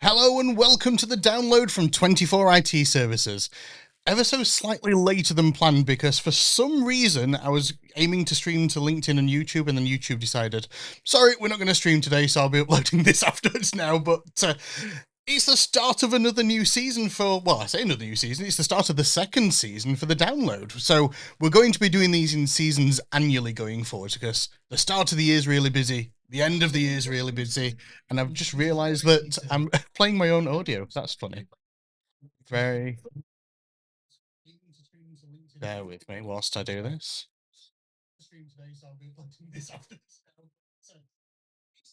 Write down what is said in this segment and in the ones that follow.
Hello and welcome to the download from 24 IT Services. Ever so slightly later than planned because for some reason I was aiming to stream to LinkedIn and YouTube, and then YouTube decided, sorry, we're not going to stream today, so I'll be uploading this afterwards now. But it's the start of another new season I say another new season, it's the start of the second season for the download. So we're going to be doing these in seasons annually going forward because the start of the year is really busy. The end of the year is really busy, and I've just realised that I'm playing my own audio. That's funny. Very. Bear with me whilst I do this.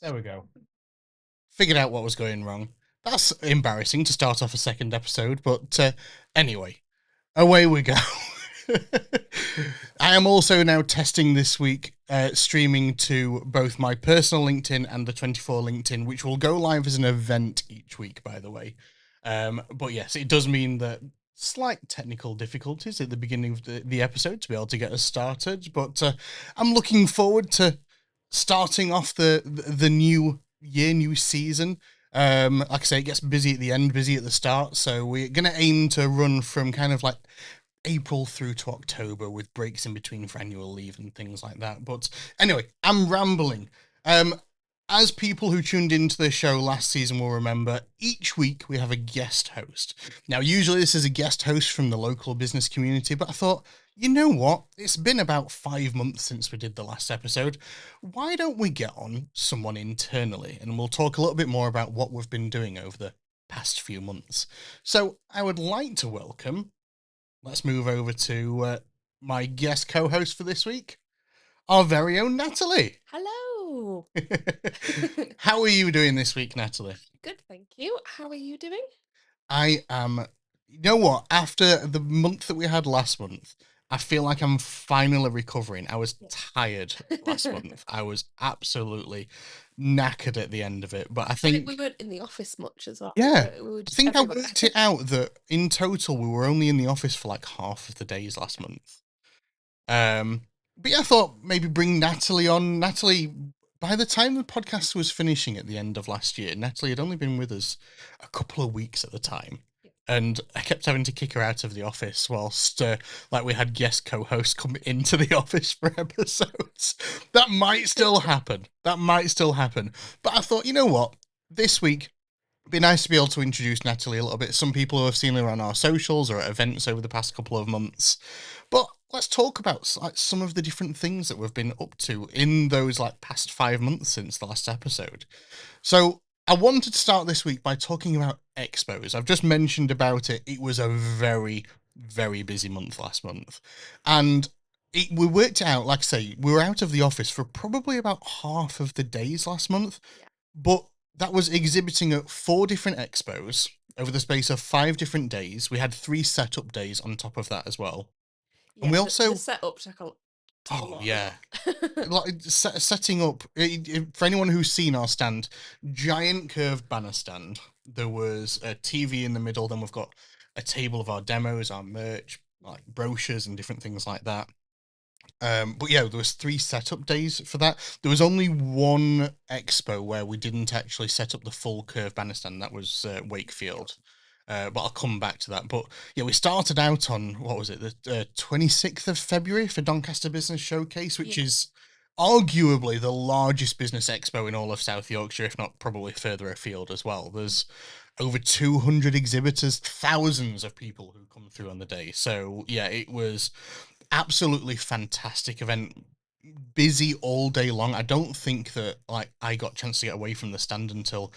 There we go. Figured out what was going wrong. That's embarrassing to start off a second episode, but anyway, away we go. I am also now testing this week, streaming to both my personal LinkedIn and the 24 LinkedIn, which will go live as an event each week, by the way. But yes, it does mean that slight technical difficulties at the beginning of the episode to be able to get us started. But I'm looking forward to starting off the new year, new season. Like I say, it gets busy at the end, busy at the start. So we're going to aim to run from kind of like April through to October with breaks in between for annual leave and things like that. But anyway, I'm rambling. As people who tuned into the show last season will remember, each week we have a guest host. Now, usually this is a guest host from the local business community, but I thought, you know what? It's been about 5 months since we did the last episode. Why don't we get on someone internally? And we'll talk a little bit more about what we've been doing over the past few months. So I would like to welcome, let's move over to my guest co-host for this week, our very own Natalie. Hello. How are you doing this week, Natalie? Good, thank you. How are you doing? I am, you know what, after the month that we had last month, I feel like I'm finally recovering. I was tired last month. I was absolutely knackered at the end of it. But I think we weren't in the office much as well. Yeah, We were I just think I everywhere. worked it out that in total we were only in the office for like half of the days last month. But yeah, I thought maybe bring Natalie on. Natalie, by the time the podcast was finishing at the end of last year, Natalie had only been with us a couple of weeks at the time. And I kept having to kick her out of the office whilst like we had guest co-hosts come into the office for episodes. That might still happen. That might still happen. But I thought, you know what? This week, it'd be nice to be able to introduce Natalie a little bit. Some people who have seen her on our socials or at events over the past couple of months. But let's talk about like some of the different things that we've been up to in those like past 5 months since the last episode. So I wanted to start this week by talking about expos. I've just mentioned about it. It was a very, very busy month last month. And we worked it out, like I say, we were out of the office for probably about half of the days last month. Yeah. But that was exhibiting at 4 different expos over the space of 5 different days. We had 3 setup days on top of that as well. Yeah, And we also the setup took a lot. yeah, like setting up for anyone who's seen our stand, giant curved banner stand. There was a TV in the middle. Then we've got a table of our demos, our merch, like brochures and different things like that. But yeah, there was 3 setup days for that. There was only one expo where we didn't actually set up the full curved banner stand. That was Wakefield. But I'll come back to that. But yeah, we started out on, what was it, the 26th of February for Doncaster Business Showcase, which is arguably the largest business expo in all of South Yorkshire, if not probably further afield as well. There's over 200 exhibitors, thousands of people who come through on the day. So yeah, it was absolutely fantastic event. Busy all day long. I don't think that like I got a chance to get away from the stand until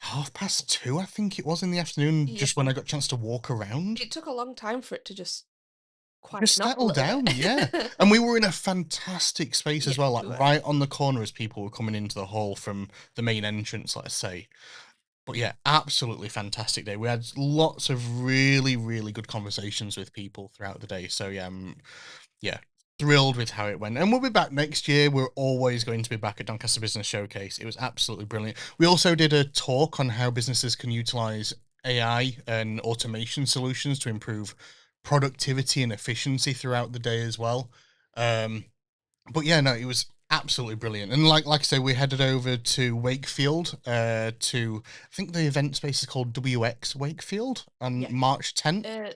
2:30, I think it was in the afternoon, just when I got a chance to walk around. It took a long time for it to just Just quieten up a settle little down, bit. yeah. And we were in a fantastic space as Yeah, well, we like were. right on the corner as people were coming into the hall from the main entrance, let's say. But yeah, absolutely fantastic day. We had lots of really, really good conversations with people throughout the day. So yeah, thrilled with how it went. And we'll be back next year. We're always going to be back at Doncaster Business Showcase. It was absolutely brilliant. We also did a talk on how businesses can utilize AI and automation solutions to improve productivity and efficiency throughout the day as well. But yeah, no, it was absolutely brilliant. And like I say, we headed over to Wakefield to, I think the event space is called WX Wakefield on Yeah. March 10th.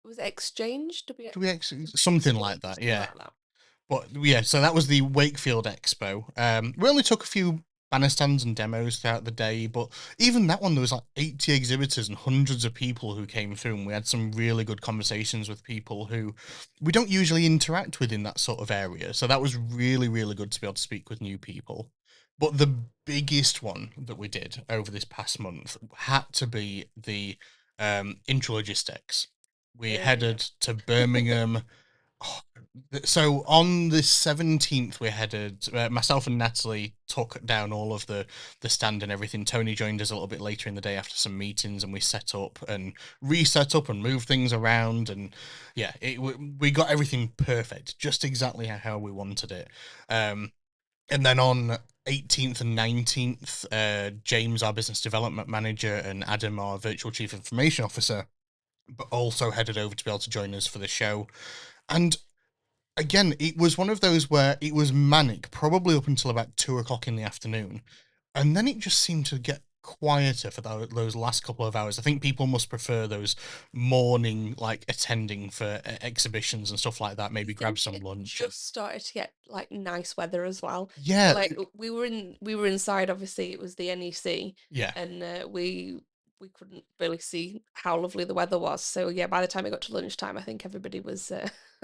Was it Exchange? WX, something like Exchange? that, Something yeah. like that. But yeah, so that was the Wakefield Expo. We only took a few banner stands and demos throughout the day, but even that one, there was like 80 exhibitors and hundreds of people who came through, and we had some really good conversations with people who we don't usually interact with in that sort of area. So that was really, really good to be able to speak with new people. But the biggest one that we did over this past month had to be the intralogistics. We Yeah. headed to Birmingham. Oh, so on the 17th, we headed. Myself and Natalie took down all of the stand and everything. Tony joined us a little bit later in the day after some meetings, and we set up and reset up and moved things around. And yeah, we got everything perfect, just exactly how we wanted it. And then on 18th and 19th, James, our business development manager, and Adam, our virtual chief information officer, but also headed over to be able to join us for the show. And again, it was one of those where it was manic, probably up until about 2 o'clock in the afternoon. And then it just seemed to get quieter for those last couple of hours. I think people must prefer those morning, like attending for exhibitions and stuff like that. I Maybe grab think some it lunch. And just started to get like nice weather as well. yeah, Like we were inside. Obviously, it was the NEC, yeah. and we couldn't really see how lovely the weather was. So yeah, by the time it got to lunchtime, I think everybody was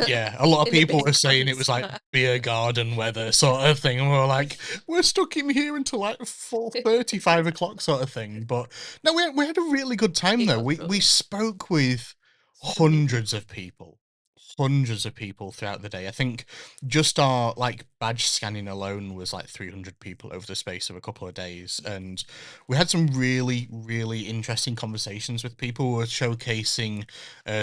Yeah, a lot of in a people bit were of saying it was like transfer. beer garden weather sort of thing, and we were like, we're stuck in here until like 4:30, 5 o'clock sort of thing. But no, we had a really good time It though. was We brilliant. spoke with So many hundreds people. of people, hundreds of people throughout the day. I think just our like badge scanning alone was like 300 people over the space of a couple of days, and we had some really, really interesting conversations with people who were showcasing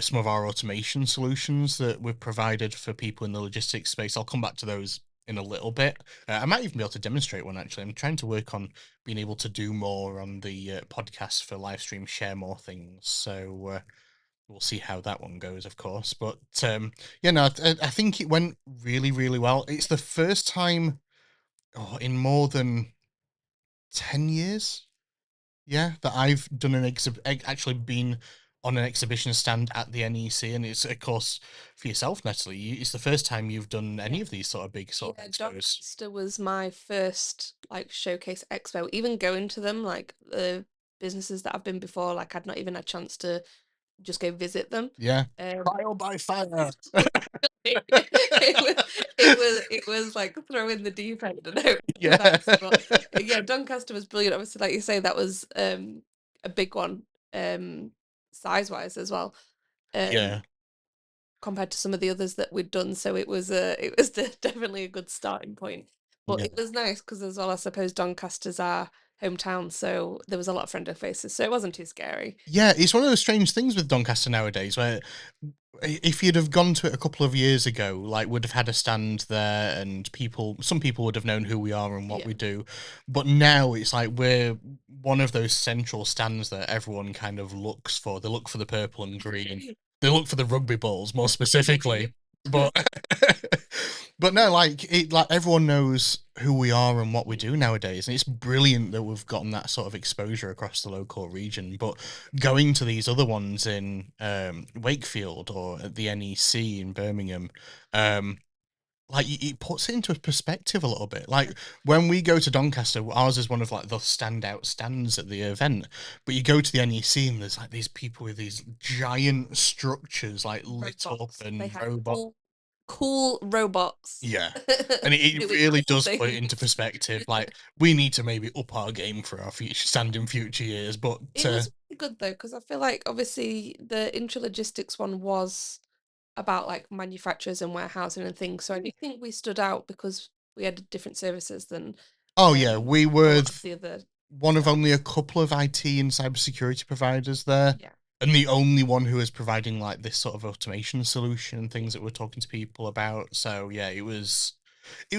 some of our automation solutions that we've provided for people in the logistics space. I'll come back to those in a little bit. I might even be able to demonstrate one actually. I'm trying to work on being able to do more on the podcast for live stream, share more things. So we'll see how that one goes, of course. But yeah, no, I think it went really, really well. It's the first time in more than 10 years, yeah, that I've done actually been on an exhibition stand at the NEC, and it's of course for yourself, Natalie. It's the first time you've done Yeah. any of these sort of big sort of Yeah, expos. Doncaster was my first like showcase expo. Even going to them, like the businesses that I've been before, like I'd not even had a chance to just go visit them. Yeah, Um, trial by fire. it was like throwing the deep end and hope for the Yeah, best. But yeah, Doncaster was brilliant. Obviously, like you say, that was a big one, size wise as well. Um, yeah, compared to some of the others that we'd done. So it was definitely a good starting point. But yeah. it was nice because as well, I suppose Doncaster's our hometown, so there was a lot of friendly faces, so it wasn't too scary. Yeah, it's one of those strange things with Doncaster nowadays where if you'd have gone to it a couple of years ago, like would have had a stand there and some people would have known who we are and what Yeah. we do. But now it's like we're one of those central stands that everyone kind of looks for. They look for the purple and green. They look for the rugby balls more specifically. But but no, like everyone knows who we are and what we do nowadays, and it's brilliant that we've gotten that sort of exposure across the local region. But going to these other ones in Wakefield or at the NEC in Birmingham, um, like it puts it into perspective a little bit. Like when we go to Doncaster, ours is one of like the standout stands at the event. But you go to the NEC and there's like these people with these giant structures like lit up Robots. They and had robot. cool robots Yeah. And it doing really cool does put it into things. perspective. Like we need to maybe up our game for our future stand in future years. But It was really good though, because I feel like obviously the intralogistics one was about like manufacturers and warehousing and things. So I do think we stood out because we had different services than oh yeah, we a were lot of the other one of only a stands. couple of IT and cybersecurity providers there, Yeah, and the only one who is providing like this sort of automation solution and things that we're talking to people about. So yeah, it was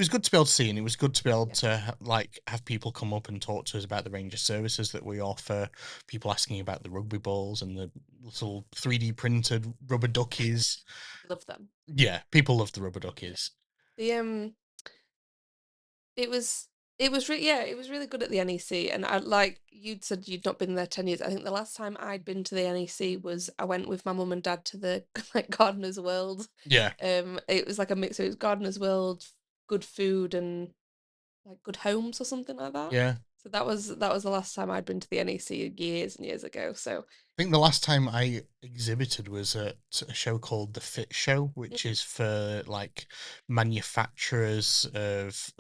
good to be able to see, and it was good to be able yeah. to like have people come up and talk to us about the range of services that we offer. People asking about the rugby balls and the little 3D printed rubber duckies. Love them. Yeah, people love the rubber Yeah. duckies. The It was it was really good at the NEC, and I like you'd said you'd not been there 10 years. I think the last time I'd been to the NEC was I went with my mum and dad to the like Gardener's World. Yeah, It was like a mix. It was Gardener's World, good food, and like good homes or something like that. yeah. So that was the last time I'd been to the NEC years and years ago. So I think the last time I exhibited was at a show called the Fit Show, which mhm, is for like manufacturers of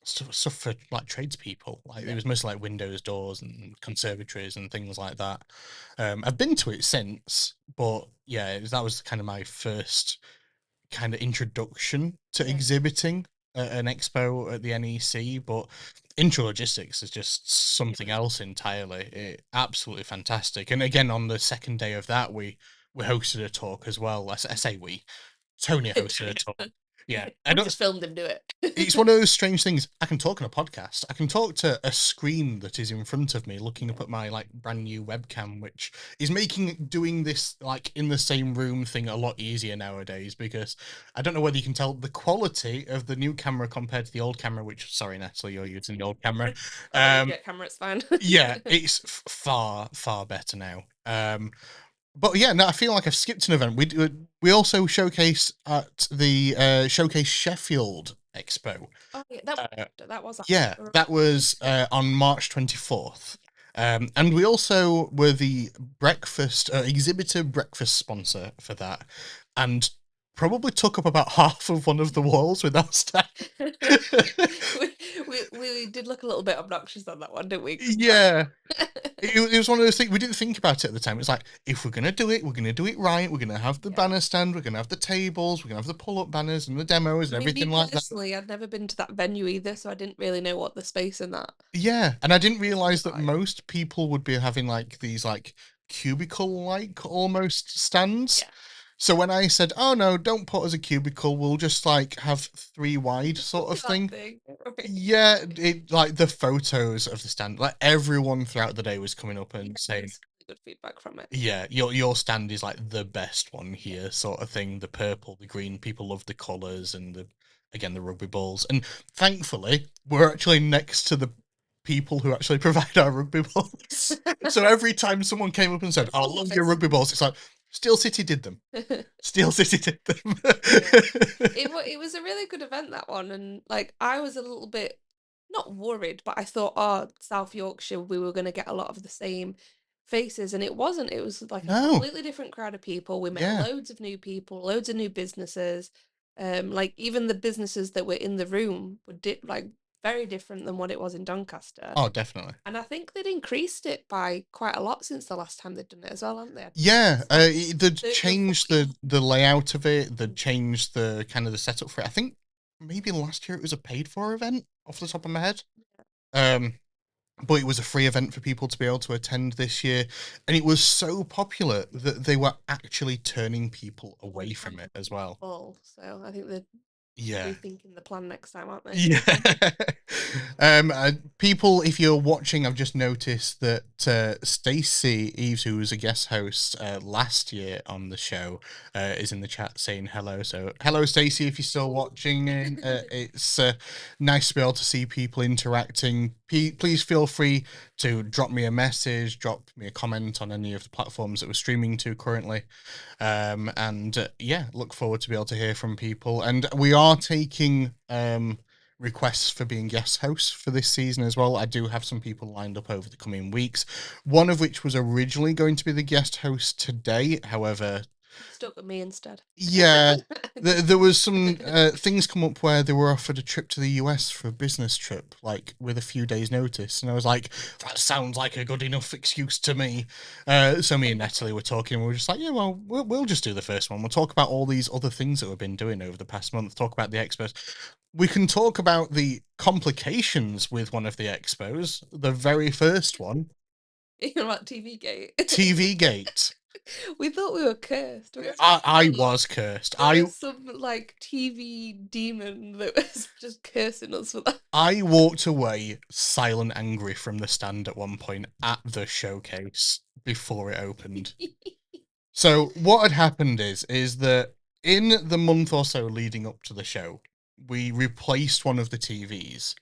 stuff for like tradespeople. Like it yeah, was mostly like windows, doors, and conservatories and things like that. I've been to it since, but yeah, that was kind of my first kind of introduction to yeah, exhibiting at an expo at the NEC, but intralogistics is just it something was else entirely. Absolutely fantastic. And again, on the second day of that, we hosted a talk as well. I say we, Tony hosted a talk. Yeah, I we don't. just filmed him do It's it. one of those strange things. I can talk on a podcast. I can talk to a screen that is in front of me, looking up Yeah. at my like brand new webcam, which is making doing this like in the same room thing a lot easier nowadays. Because I don't know whether you can tell the quality of the new camera compared to the old camera. Which, sorry, Natalie, you're using the old camera. I've got a Um, reject camera, it's fine. yeah, it's far better now. But yeah, no, I feel like I've skipped an event. We also showcase at the Showcase Sheffield Expo. Oh yeah, Uh, that was yeah, after. that was on March 24th. And we also were the breakfast exhibitor breakfast sponsor for that, and probably took up about half of one of the walls with our stand. We did look a little bit obnoxious on that one, didn't we? 'Cause Yeah, it was one of those things we didn't think about it at the time. It's like if we're gonna do it, we're gonna do it right. We're gonna have the yeah. banner stand, we're gonna have the tables, we're gonna have the pull-up banners and the demos I and mean, me everything like that. personally, I'd never been to that venue either, so I didn't really know what the space in that Yeah, and I didn't was going to realize be that like. most people would be having like these like cubicle-like almost stands. Yeah, So when I said, "Oh no, don't put us a cubicle, we'll just like have three wide we'll sort of do our thing." thing. Don't worry. Yeah, it like the photos of the stand, like everyone throughout the day was coming up Yeah, and there saying, was really good feedback from it. yeah, your stand is like the best one Yeah. here, sort of thing. The purple, the green, people love the colours and the again the rugby balls. And thankfully, we're actually next to the people who actually provide our rugby balls. So every time someone came up and said, That's "I always love your nice. rugby balls," it's like Steel City did them. Steel City did them. Yeah. It was a really good event, that one, and like I was a little bit not worried, but I thought, oh, South Yorkshire, we were going to get a lot of the same faces, and it wasn't. It was like a No, completely different crowd of people. We met yeah, loads of new people, loads of new businesses. Like even the businesses that were in the room were like very different than what it was in Doncaster. oh, definitely. And I think they'd increased it by quite a lot since the last time they'd done it as well, haven't they? I think Yeah, it's like they'd 30 or changed 40 the layout of it. They'd more. changed the kind of the setup for it. I think maybe last year it was a paid for event off the top of my head. Um, but it was a free event for people to be able to attend this year, and it was so popular that they were actually turning people away from it as well. Full. So I think they're Yeah, rethinking the plan next time, aren't they? yeah. People, if you're watching, I've just noticed that Stacey Eves, who was a guest host last year on the show, is in the chat saying hello. So, hello, Stacey, if you're still watching. It's nice to be able to see people interacting. Please feel free to drop me a message, drop me a comment on any of the platforms that we're streaming to currently. And yeah, look forward to be able to hear from people. And we are taking requests for being guest hosts for this season as well. I do have some people lined up over the coming weeks. One of which was originally going to be the guest host today. However, You stuck with me instead. yeah, there was some things come up where they were offered a trip to the US for a business trip, like with a few days' notice, and I was like, that sounds like a good enough excuse to me. So me and Natalie were talking, and we were just like, yeah, well, we'll just do the first one. We'll talk about all these other things that we've been doing over the past month. Talk about the expos. We can talk about the complications with one of the expos, the very first one, You know what, TV Gate? TV Gate. We thought we were cursed. We were I like, was cursed. there was some like TV demon that was just cursing us for that. I walked away silent angry from the stand at one point at the showcase before it opened. So what had happened is that in the month or so leading up to the show, we replaced one of the TVs.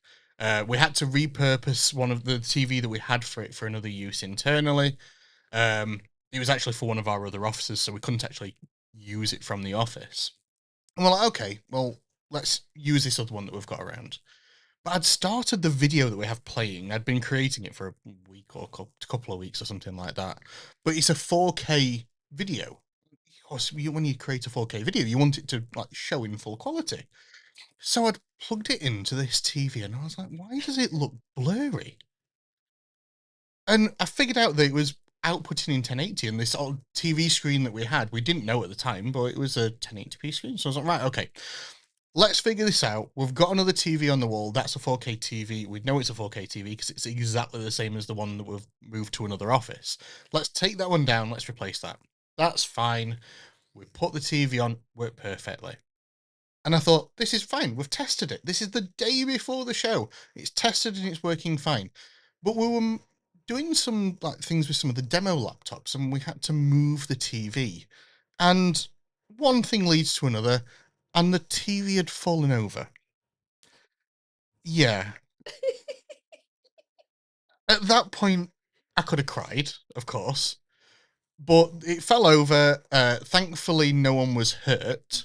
We had to repurpose one of the TV that we had for it for another use internally. It was actually for one of our other offices, so we couldn't actually use it from the office. And we're like, okay, well, let's use this other one that we've got around. But I'd started the video that we have playing. I'd been creating it for a week or a couple of weeks or something like that. But it's a 4K video. Of course, when you create a 4K video, you want it to like show in full quality. So I'd plugged it into this TV and I was like, why does it look blurry? And I figured out that it was outputting in 1080 and this old TV screen that we had, we didn't know at the time, but it was a 1080p screen. So I was like, right, okay, let's figure this out. We've got another TV on the wall. That's a 4K TV. We know it's a 4K TV because it's exactly the same as the one that we've moved to another office. Let's take that one down. Let's replace that. That's fine. We put the TV on, worked perfectly. And I thought, this is fine. We've tested it. This is the day before the show. It's tested and it's working fine. But we were doing some like things with some of the demo laptops and we had to move the TV. And one thing leads to another and the TV had fallen over. Yeah. At that point, I could have cried, of course. But it fell over. Thankfully, no one was hurt.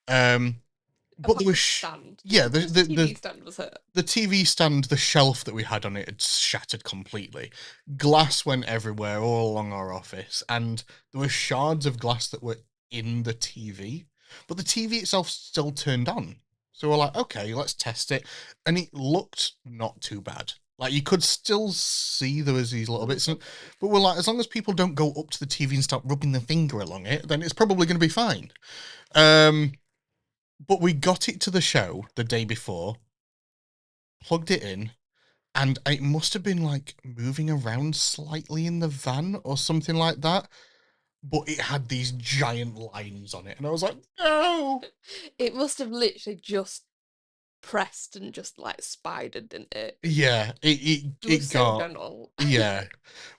But there was stand. Yeah, the TV stand was hurt. The TV stand, the shelf that we had on it had shattered completely. Glass went everywhere, all along our office, and there were shards of glass that were in the TV, but the TV itself still turned on. So we're like, okay, let's test it, and it looked not too bad. Like you could still see there was these little bits, but we're like, as long as people don't go up to the TV and start rubbing their finger along it, then it's probably going to be fine. But we got it to the show the day before, plugged it in, and it must have been like moving around slightly in the van or something like that. But it had these giant lines on it, and I was like, no! It must have literally just pressed and just like spidered, didn't it? Yeah, It was so gentle. Yeah.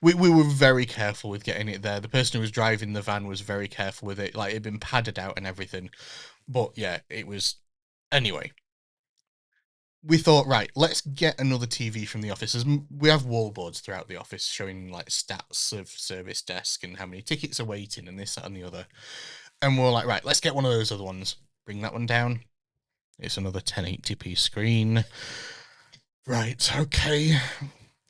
We were very careful with getting it there. The person who was driving the van was very careful with it. Like, it had been padded out and everything. But yeah, it was... Anyway, we thought, right, let's get another TV from the office. As we have wallboards throughout the office showing like stats of service desk and how many tickets are waiting and this, that, and the other. And we're like, right, let's get one of those other ones. Bring that one down. It's another 1080p screen. Right, okay.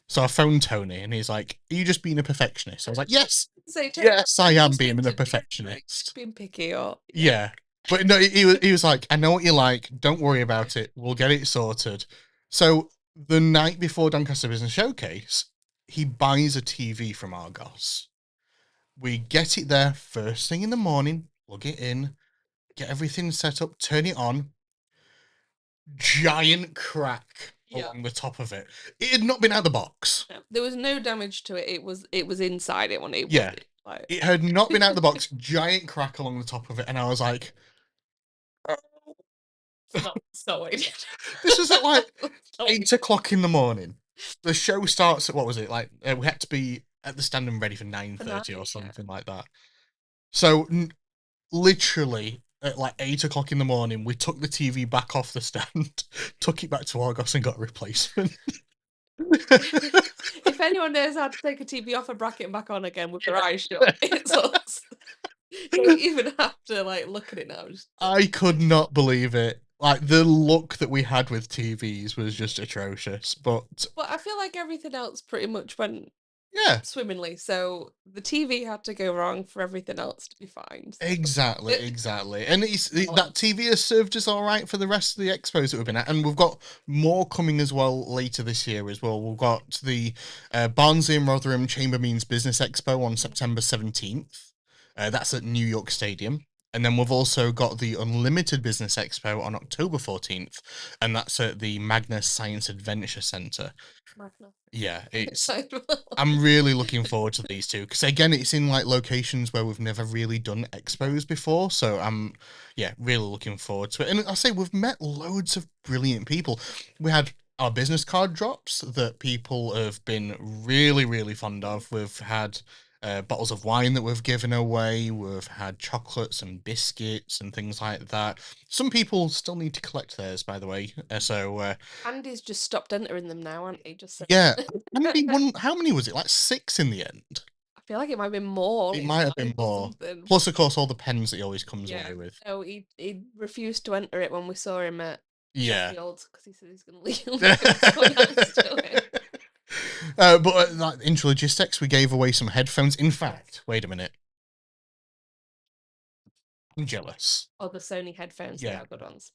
So I phoned Tony and he's like, are you just being a perfectionist? I was like, yes. Yes, I am being a perfectionist. Being picky or... Yeah. But no, he was like, I know what you like. Don't worry about it. We'll get it sorted. So the night before Doncaster Business Showcase, he buys a TV from Argos. We get it there first thing in the morning, plug it in, get everything set up, turn it on. Giant crack along the top of it. It had not been out of the box. Yeah. There was no damage to it. It was inside it when it was like... It had not been out of the box. Giant crack along the top of it, and I was like, so this was at like 8 o'clock in the morning. The show starts at, what was it, like we had to be at the stand and ready for 9:30 or something like that. So literally at like 8 o'clock in the morning, we took the TV back off the stand, took it back to Argos and got a replacement. If anyone knows how to take a TV off a bracket and back on again with their eyes shut, it's us. You don't even have to like look at it now. I could not believe it. Like the look that we had with TVs was just atrocious. But I feel like everything else pretty much went swimmingly. So the TV had to go wrong for everything else to be fine. So. Exactly. And that TV has served us all right for the rest of the expos that we've been at, and we've got more coming as well later this year as well. We've got the Barnsley and Rotherham Chamber Means Business Expo on September 17th. That's at New York Stadium. And then we've also got the Unlimited Business Expo on October 14th, and that's at the Magnus Science Adventure Centre. Yeah, I'm really looking forward to these two, because again, it's in like locations where we've never really done expos before, so I'm really looking forward to it. And I say we've met loads of brilliant people. We had our business card drops that people have been really, really fond of. We've had bottles of wine that we've given away. We've had chocolates and biscuits and things like that. Some people still need to collect theirs, by the way. Andy's just stopped entering them now, aren't he? Just so. Yeah, Andy won. How many was it? Like 6 in the end. I feel like it might have been more. It Like might have been 5 or more. something. Plus, of course, all the pens that he always comes Yeah. away with. No, he refused to enter it when we saw him at Yeah. Sheffield because he said he's going to leave. Someone else to it. But like Intralogistics, we gave away some headphones. In fact, wait a minute. I'm jealous. Oh, the Sony headphones, they Yeah. are good ones.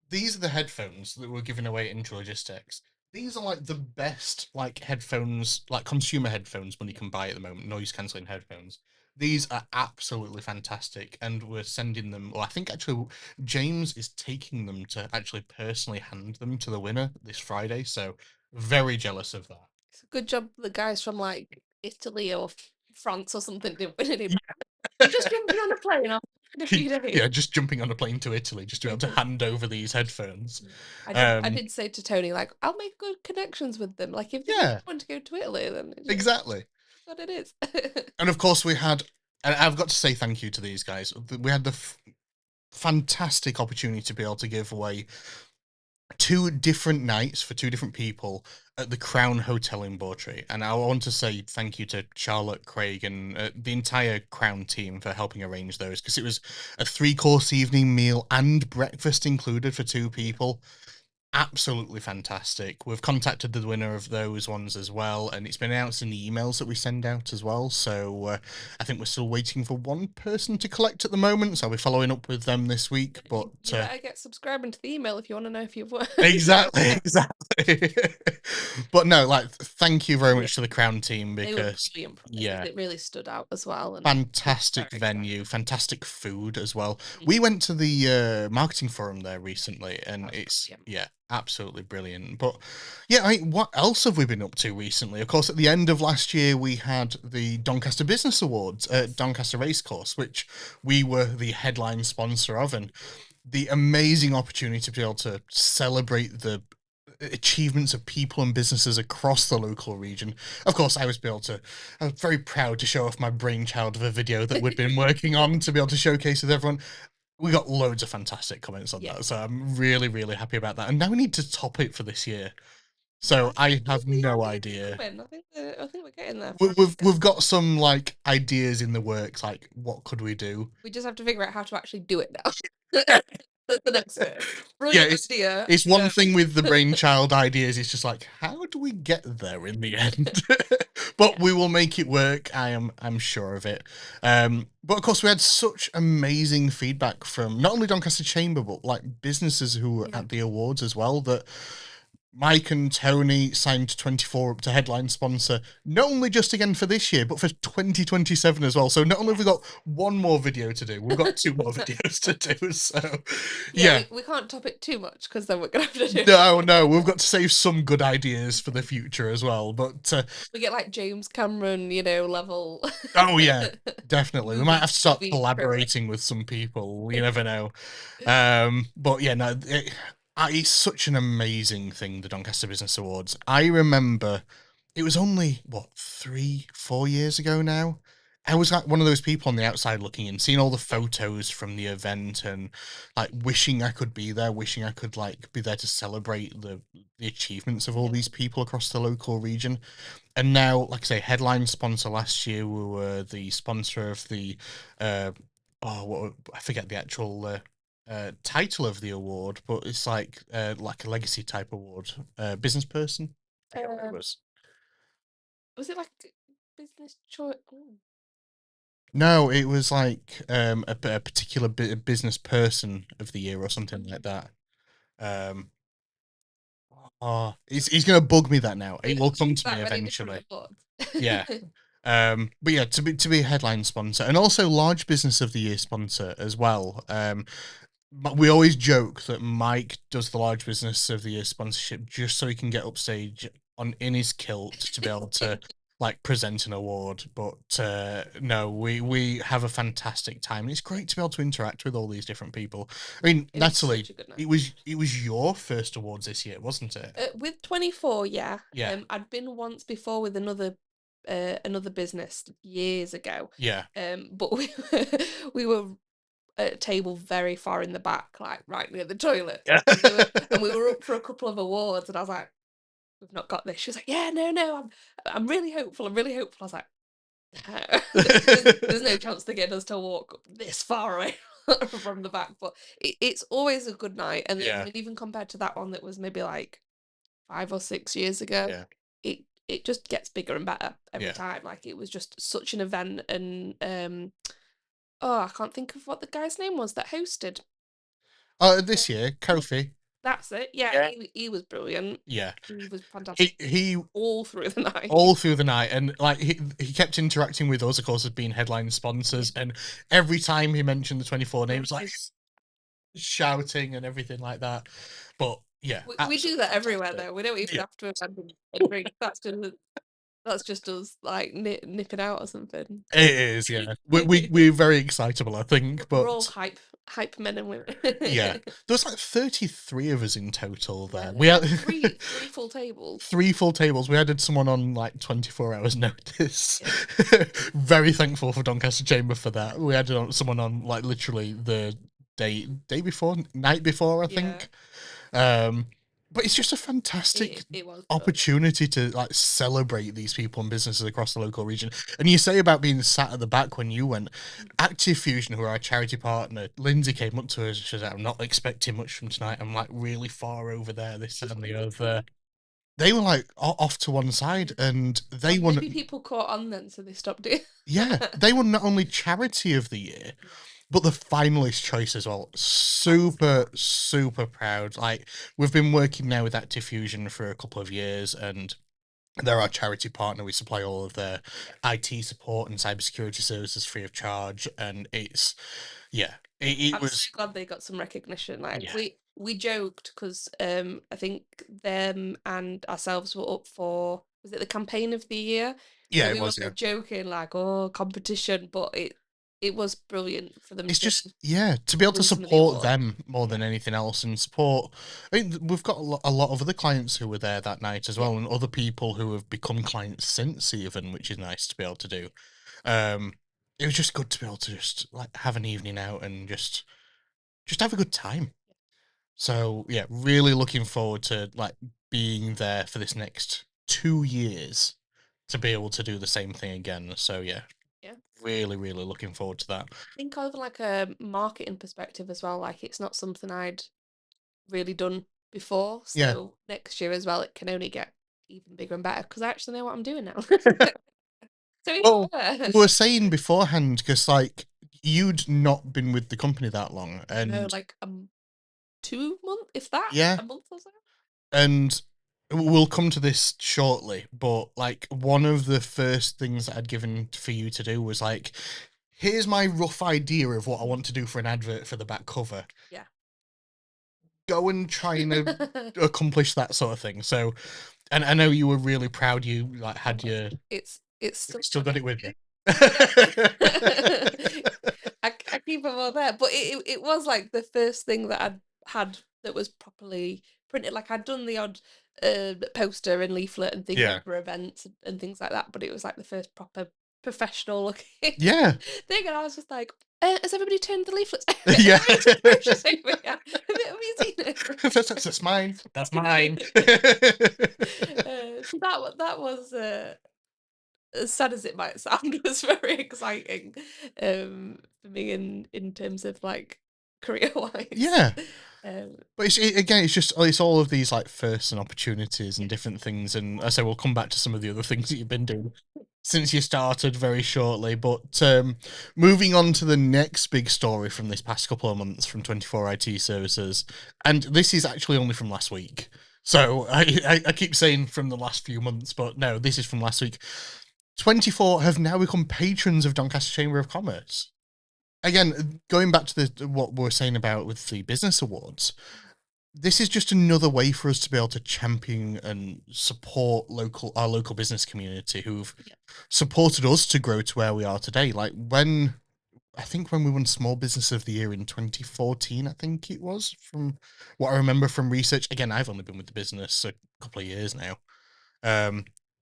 These are the headphones that we're giving away at Intralogistics. These are like the best like headphones, like consumer headphones money can buy at the moment, noise cancelling headphones. These are absolutely fantastic, and we're sending them. Well, I think actually James is taking them to actually personally hand them to the winner this Friday. So very jealous of that. It's a good job the guys from like Italy or France or something didn't win any. Just jumping on a plane in a few days. Yeah, just jumping on a plane to Italy just to be able to hand over these headphones. I did say to Tony, like, I'll make good connections with them. Like, if they want to go to Italy, then exactly what it is. And of course, we had, and I've got to say thank you to these guys. We had the fantastic opportunity to be able to give away 2 different nights for 2 different people at the Crown Hotel in Bawtry. And I want to say thank you to Charlotte, Craig, and the entire Crown team for helping arrange those, because it was a 3-course evening meal and breakfast included for 2 people. Absolutely fantastic. We've contacted the winner of those ones as well, and it's been announced in the emails that we send out as well. So I think we're still waiting for one person to collect at the moment, so I'll be following up with them this week. But you better get subscribing to the email if you want to know if you've won. exactly. But no, like, thank you very much to the Crown team, because they were really it really stood out as well. And fantastic venue, fantastic food as well. We went to the marketing forum there recently, and it's absolutely brilliant. But yeah, I mean, what else have we been up to recently? Of course, at the end of last year, we had the Doncaster Business Awards at Doncaster Racecourse, which we were the headline sponsor of, and the amazing opportunity to be able to celebrate the achievements of people and businesses across the local region. Of course, I was very proud to show off my brainchild of a video that we'd been working on to be able to showcase with everyone. We got loads of fantastic comments on that, so I'm really, really happy about that. And now we need to top it for this year. So I have no idea. I think we're getting there. We've got some like ideas in the works. Like, what could we do? We just have to figure out how to actually do it now. That's the next bit. It's one thing with the brainchild ideas. It's just like, how do we get there in the end? But we will make it work. I'm sure of it. But of course, we had such amazing feedback from not only Doncaster Chamber, but like businesses who were at the awards as well, that Mike and Tony signed 24 up to headline sponsor, not only just again for this year, but for 2027 as well. So not only have we got one more video to do, we've got 2 more videos to do. So we can't top it too much, because then we're gonna have to do no, we've got to save some good ideas for the future as well. But we get like James Cameron, level. Oh yeah, definitely. We might have to start collaborating with some people. You never know. But yeah, no. It's such an amazing thing, the Doncaster Business Awards. I remember it was only, 3-4 years ago now. I was like one of those people on the outside looking in, seeing all the photos from the event and like wishing I could be there, wishing I could like be there to celebrate the achievements of all these people across the local region. And now, like I say, headline sponsor last year, we were the sponsor of the, I forget the actual title of the award, but it's like a legacy type award, business person. I forget what it was. Was it like business choice? No, it was like a particular business person of the year or something like that. He's gonna bug me that now. It will come to me eventually. Yeah. But yeah, to be a headline sponsor and also large business of the year sponsor as well. But we always joke that Mike does the large business of the year sponsorship just so he can get upstage in his kilt to be able to like present an award. But no, we have a fantastic time. It's great to be able to interact with all these different people. I mean, Natalie, it was your first awards this year, wasn't it? With 24, yeah. Yeah. I'd been once before with another another business years ago. Yeah. But we were at a table very far in the back, like right near the toilet. And we were up for a couple of awards, and I was like, "We've not got this." She was like, "Yeah, no, I'm really hopeful. I'm really hopeful." I was like, "No, there's no chance to get us to walk this far away from the back." But it's always a good night, and I Yeah. mean, even compared to that one that was maybe like 5 or 6 years ago, Yeah. it just gets bigger and better every Yeah. time. Like it was just such an event, and oh, I can't think of what the guy's name was that hosted. This year, Kofi. That's it. Yeah, Yeah. he was brilliant. Yeah. He was fantastic He all through the night. all through the night, and like he kept interacting with us, of course, as being headline sponsors, and every time he mentioned the 24 names, like shouting and everything like that. But yeah, We do that everywhere fantastic. though. We don't even Yeah. have to attend a drink. That's just us like nipping out or something. It is, yeah. We're very excitable, I think, We're all but hype men and women. yeah, there was like 33 of us in total there. Yeah, We had three full tables. 3 full tables. We added someone on like 24 hours notice. Yeah. Very thankful for Doncaster Chamber for that. We added someone on like literally the night before, I think. But it's just a fantastic It was good. opportunity to like celebrate these people and businesses across the local region. And you say about being sat at the back when you went, Active Fusion, who are our charity partner, Lindsay came up to us and she said, "I'm not expecting much from tonight. I'm like really far over there, this and the other." They were like off to one side, and they won. Maybe people caught on then, so they stopped it. Yeah, they won not only charity of the year, but the finalist choice as well. Super proud. Like, we've been working now with Active Fusion for a couple of years, and they're our charity partner. We supply all of their IT support and cybersecurity services free of charge, and it's it I'm was so glad they got some recognition. Like yeah. we joked because I think them and ourselves were up for, was it the campaign of the year? Yeah, So it we were was, yeah. joking like, oh, competition, but it was brilliant for them It's to just, yeah, to be able to win some of the support awards. them more than anything else, and support. I mean, we've got a lot of other clients who were there that night as well, and other people who have become clients since even, which is nice to be able to do. It was just good to be able to just like have an evening out and just have a good time. So yeah, really looking forward to like being there for this next 2 years to be able to do the same thing again. So yeah, Yeah. really looking forward to that. Think of like a marketing perspective as well. Like it's not something I'd really done before. Yeah. So next year as well, it can only get even bigger and better because I actually know what I'm doing now. So Well, yeah. we were saying beforehand, because like you'd not been with the company that long, No, and like 2 months, if that, yeah, a month or so. and we'll come to this shortly, but like one of the first things that I'd given for you to do was like, here's my rough idea of what I want to do for an advert for the back cover. Yeah. Go and try and accomplish that sort of thing. So, and I know you were really proud you like had your It's still got it with you. I keep them all there, but it was like the first thing that I'd had that was properly printed. Like I'd done the odd poster and leaflet and things Yeah. for events and things like that, but it was like the first proper professional looking Yeah. thing, and I was just like, has everybody turned the leaflets? Yeah. Brochures over here? Have you seen it? That's mine. That's mine. So that was as sad as it might sound, was very exciting for me in terms of like career wise. Yeah. Um, But again, it's all of these like firsts and opportunities and different things, and I say we'll come back to some of the other things that you've been doing since you started very shortly. But moving on to the next big story from this past couple of months from 24 IT Services, and this is actually only from last week. So I keep saying from the last few months, but no, this is from last week. 24 have now become patrons of Doncaster Chamber of Commerce. Again, going back to what we were saying about with the business awards, this is just another way for us to be able to champion and support our local business community who've supported us to grow to where we are today. Like when we won Small Business of the Year in 2014, I think it was, from what I remember from research. Again, I've only been with the business a couple of years now.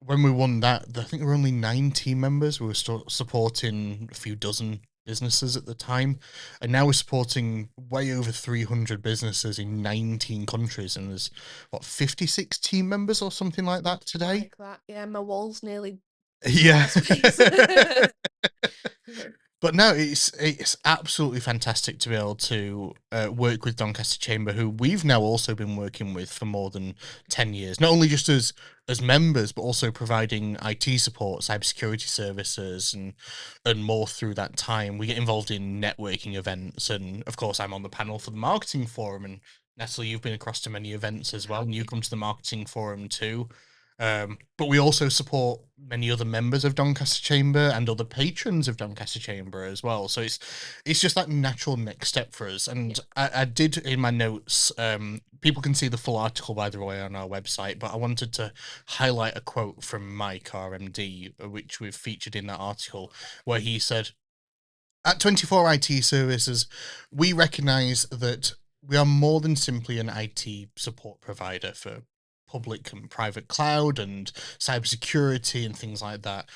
when we won that, I think there were only 9 team members. We were supporting a few dozen businesses at the time, and now we're supporting way over 300 businesses in 19 countries, and there's, what, 56 team members or something like that today? Like that. Yeah, my wall's nearly Yeah. space. But no, it's absolutely fantastic to be able to work with Doncaster Chamber, who we've now also been working with for more than 10 years. Not only just as members, but also providing IT support, cybersecurity services, and more through that time. We get involved in networking events, and of course, I'm on the panel for the marketing forum. And Natalie, you've been across to many events as well, and you come to the marketing forum too. But we also support many other members of Doncaster Chamber and other patrons of Doncaster Chamber as well. So it's just that natural next step for us. And I did in my notes, people can see the full article, by the way, on our website, but I wanted to highlight a quote from Mike, our MD, which we've featured in that article, where he said, "At 24 IT Services, we recognise that we are more than simply an IT support provider for public and private cloud and cybersecurity and things like that.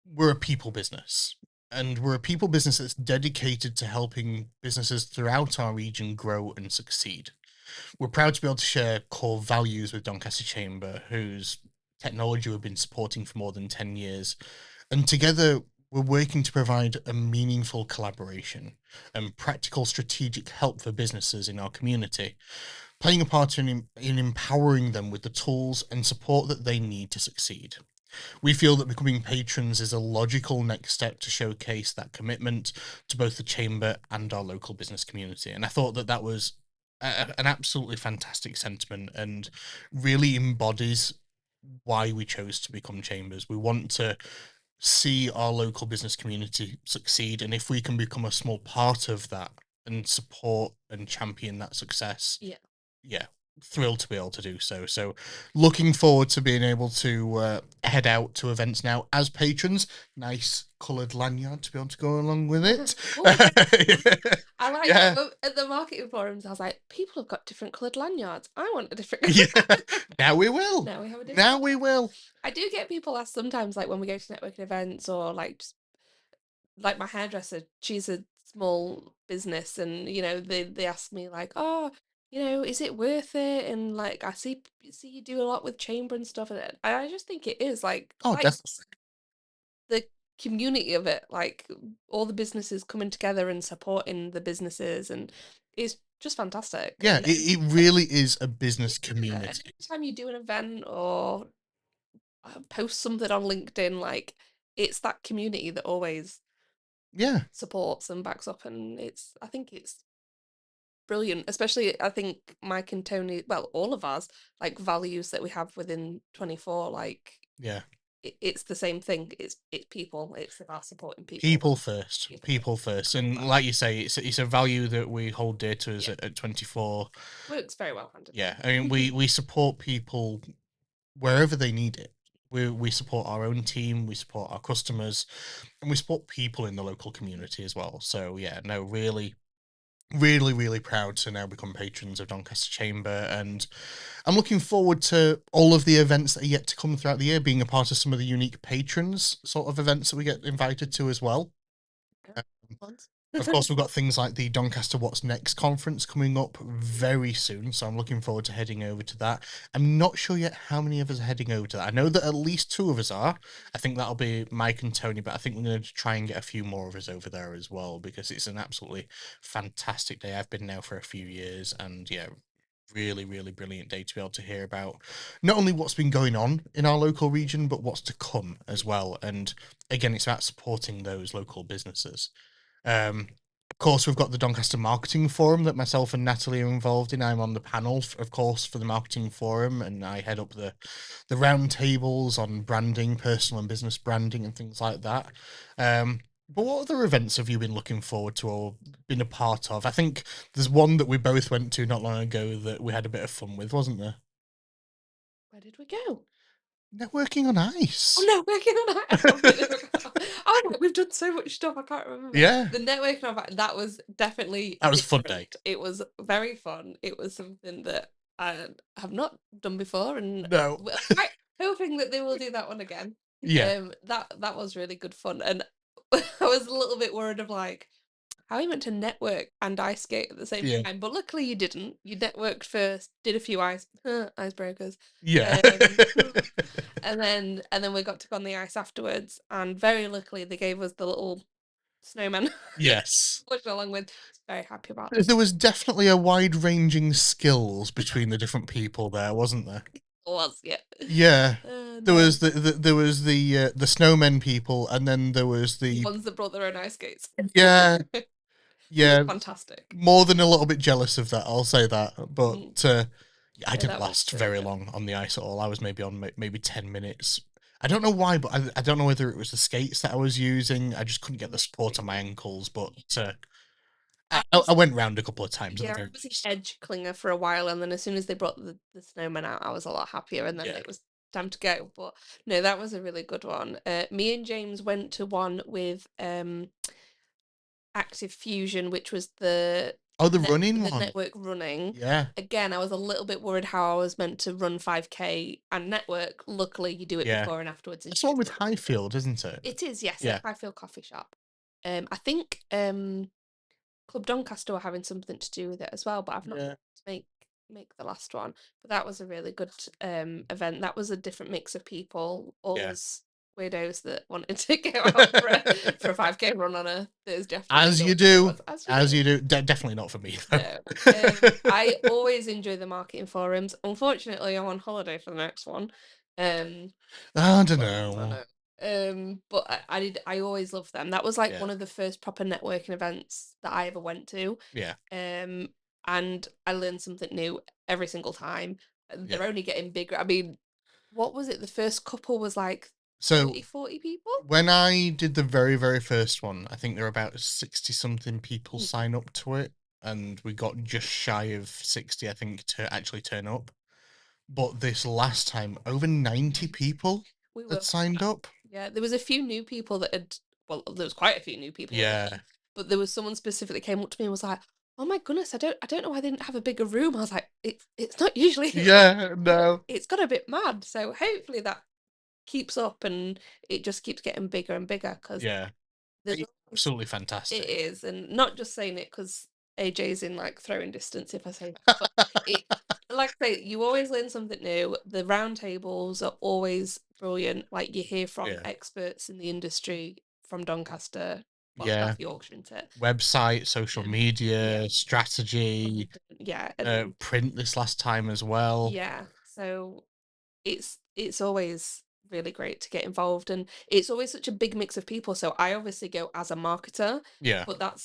We're a people business. And we're a people business that's dedicated to helping businesses throughout our region grow and succeed. We're proud to be able to share core values with Doncaster Chamber, whose technology we've been supporting for more than 10 years. And together, we're working to provide a meaningful collaboration and practical strategic help for businesses in our community, playing a part in empowering them with the tools and support that they need to succeed. We feel that becoming patrons is a logical next step to showcase that commitment to both the Chamber and our local business community." And I thought that that was an absolutely fantastic sentiment and really embodies why we chose to become Chambers. We want to see our local business community succeed, and if we can become a small part of that and support and champion that success, yeah, thrilled to be able to do so. So looking forward to being able to head out to events now as patrons. Nice coloured lanyard to be able to go along with it. I like Yeah. that. At the marketing forums, I was like, people have got different coloured lanyards. I want a different. Yeah. Now we will. Now we have a different. Now we will. I do get people ask sometimes, like when we go to networking events or like just like my hairdresser, she's a small business, and they ask me like, oh, is it worth it? And like I see you do a lot with chamber and stuff, and I just think it is like Oh, definitely. the community of it, like all the businesses coming together and supporting the businesses, and it's just fantastic. Yeah, And it really is a business community. every time you do an event or post something on LinkedIn, like it's that community that always supports and backs up, and I think it's brilliant. Especially, I think Mike and Tony, well, all of us, like values that we have within 24, like it's the same thing. It's people. It's about supporting people. People first, and like you say, it's a value that we hold dear to us at 24. Works very well hand in Yeah, I mean we support people wherever they need it. We support our own team, we support our customers, and we support people in the local community as well. So yeah, no, really, really, really proud to now become patrons of Doncaster Chamber, and I'm looking forward to all of the events that are yet to come throughout the year, being a part of some of the unique patrons sort of events that we get invited to as well. Of course, we've got things like the Doncaster What's Next conference coming up very soon, so I'm looking forward to heading over to that. I'm not sure yet how many of us are heading over to that. I know that at least 2 of us are. I think that'll be Mike and Tony, but I think we're going to try and get a few more of us over there as well, because it's an absolutely fantastic day. I've been now for a few years, and yeah, really, really brilliant day to be able to hear about not only what's been going on in our local region, but what's to come as well. And again, it's about supporting those local businesses. Of course, we've got the Doncaster Marketing Forum that myself and Natalie are involved in. I'm on the panel, of course, for the Marketing Forum, and I head up the round tables on branding, personal and business branding, and things like that. But what other events have you been looking forward to or been a part of? I think there's one that we both went to not long ago that we had a bit of fun with, wasn't there? Where did we go? Networking on Ice. Oh, networking on Ice. Oh, we've done so much stuff. I can't remember. Yeah. The networking on Ice, that was definitely That was a fun day. It was very fun. It was something that I have not done before, and no, hoping that they will do that one again. Yeah. That was really good fun, and I was a little bit worried of like how you meant to network and ice skate at the same Yeah. time, but luckily you didn't. You networked first, did a few icebreakers, Yeah. and then we got to go on the ice afterwards. And very luckily they gave us the little snowman Yes. push along with. Very happy about. There was definitely a wide-ranging skills between the different people there, wasn't there? Was, yeah. Yeah. There No. was the snowmen people, and then there was the Ones that brought their own ice skates. yeah, yeah. Fantastic. More than a little bit jealous of that, I'll say that. But I didn't that was last really very good. long on the ice at all. I was maybe on maybe 10 minutes. I don't know why, but I don't know whether it was the skates that I was using. I just couldn't get the support on my ankles. But I went round a couple of times. Yeah, I was an edge clinger for a while, and then as soon as they brought the snowman out, I was a lot happier, and then Yeah. it was time to go. But no, that was a really good one. Me and James went to one with Active Fusion, which was the running the one. network running. Yeah. Again, I was a little bit worried how I was meant to run 5K and network. Luckily, you do it Yeah. before and afterwards. It's the one with Highfield, isn't it? It is, yes, Yeah. at Highfield Coffee Shop. I think Club Doncaster were having something to do with it as well, but I've not Yeah. to make the last one. But that was a really good event. That was a different mix of people, all Yeah. those weirdos that wanted to go out for a 5K run on a Thursday afternoon. As you do. As you do. Definitely not for me, though. No. I always enjoy the marketing forums. Unfortunately, I'm on holiday for the next one. I don't I know. but I always love them. That was like Yeah. one of the first proper networking events that I ever went to. Yeah. And I learned something new every single time. They're Yeah. only getting bigger. I mean, what was it? The first couple was like So 40 people? when I did the very, very first one, I think there were about 60 something people sign up to it, and we got just shy of 60, I think, to actually turn up. But this last time, over 90 people had signed up. Yeah, there was a few new people that had, well, there was quite a few new people. Yeah. But there was someone specific that came up to me and was like, "Oh my goodness, I don't know why they didn't have a bigger room." I was like, "It's not usually." Yeah, no. It's got a bit mad. So hopefully that keeps up and it just keeps getting bigger and bigger because Yeah. Absolutely fantastic. it is, and not just saying it because AJ's in like throwing distance. If I say that, but like I say, you always learn something new. The roundtables are always brilliant. Like you hear from experts in the industry from Doncaster. Well, that's Yorkshire, isn't it? Website, social media, strategy. Print this last time as well. Yeah, so it's always really great to get involved, and it's always such a big mix of people. So I obviously go as a marketer, but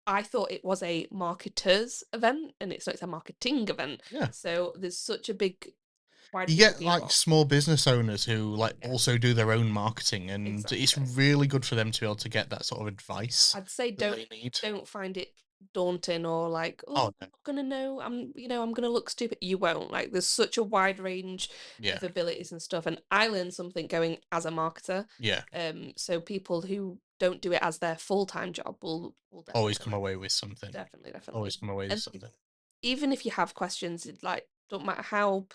I thought it was a marketers event, and it's a marketing event. Yeah. So there's such a big you get like small business owners who like also do their own marketing, and it's really good for them to be able to get that sort of advice. I'd say don't find it daunting or like, I'm not gonna know, I'm gonna look stupid. You won't. Like there's such a wide range of abilities and stuff, and I learned something going as a marketer. So people who don't do it as their full-time job will always come away with something. Definitely always come away with something. Even if you have questions, it like don't matter how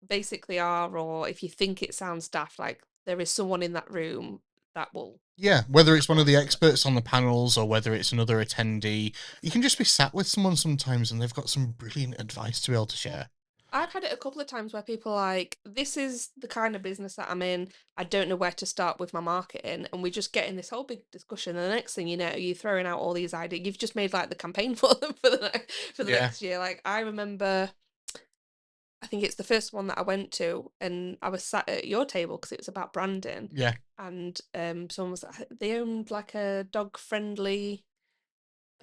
basic they are, or if you think it sounds daft, like there is someone in that room that will. Yeah, whether it's one of the experts on the panels or whether it's another attendee, you can just be sat with someone sometimes and they've got some brilliant advice to be able to share. I've had it a couple of times where people are like, this is the kind of business that I'm in. I don't know where to start with my marketing. And we just get in this whole big discussion. And the next thing you know, you're throwing out all these ideas. You've just made like the campaign for them for the next year. Like I remember, I think it's the first one that I went to, and I was sat at your table because it was about branding. Yeah. And someone was like, they owned like a dog friendly